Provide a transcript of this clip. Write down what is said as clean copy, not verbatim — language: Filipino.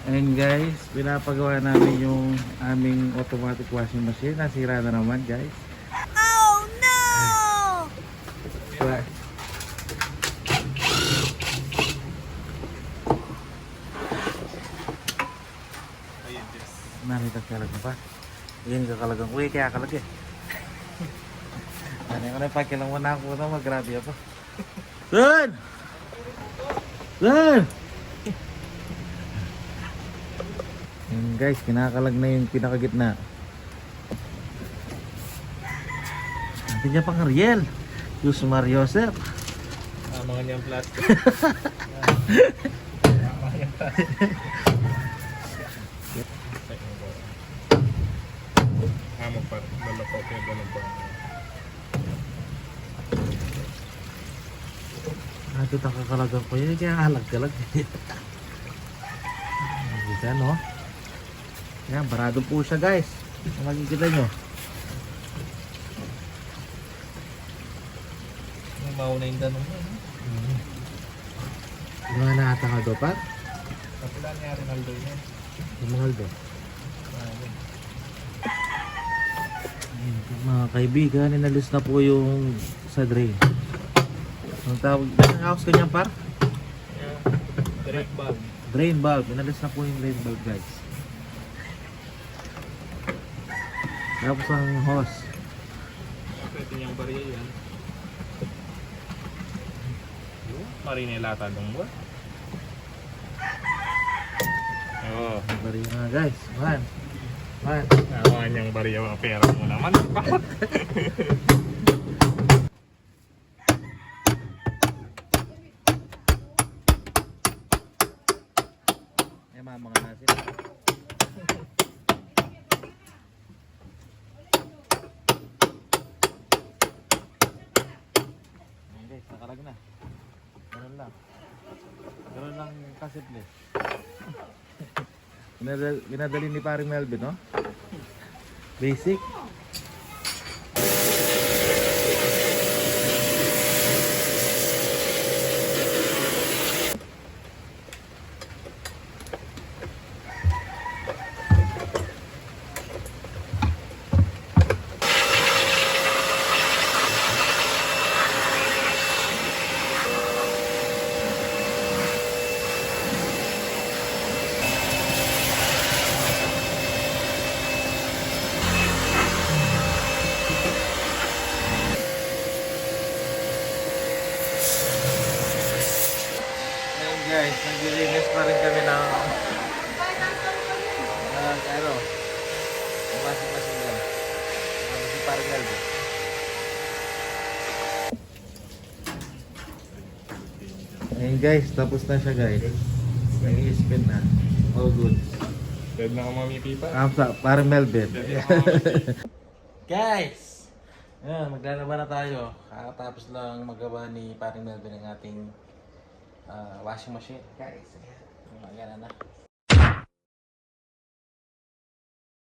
And guys, pinapagawa namin yung aming automatic washing machine. Nasira na naman guys. Oh no! Diba? Narita talaga pa. Yan kakalagang. Uy, kaya kalag eh. Ano yung pakilang mo na ako na magrabe ako. Son! Son! Yan guys, kinakalag na yung pinakagitna. Natin niya pang Ariel. Yung Mario Joseph. Mga niyang plastic. Magpa-lalapot yung ganun ba? Ito nakakalagan ko yun. Kaya halag-kalag. Bisa no? Yan, barado po siya guys. Kung makikita nyo. Yung mauna yung ganun mo. Yung mga nakatanga do pa? Kapila niya Rinaldo yan. Yung mahal do. Mga kaibigan, inalis na po yung sa drain. Ang tawag, ang house kanya par? Direct bulb. Drain valve. Inalis na po yung drain valve guys. Tapos ang hose. Pwede niyang bariya yan. Marinelata dong ba? Oo. Bari nga guys. Man. Man. Nakuha niyang bariya mga pera mo naman. Eh mga nasin. Ayan guys, nakalag na. Ganun lang. Ganun lang kasimple. Binadali ni paring Melvin, no? Basic. Ayan guys, naglilinis pa rin kami ng ano, washing machine yan. Si paring Melvin. Ayan guys, tapos na siya guys. Nag-i-spin na. All good. Dead na ka mamipipa. Kamsa, parang Melvin. Guys! Ayan, maglalaban na tayo. Kakatapos lang magawa ni paring Melvin ang ating washing machine. Guys, ayan. Magana na.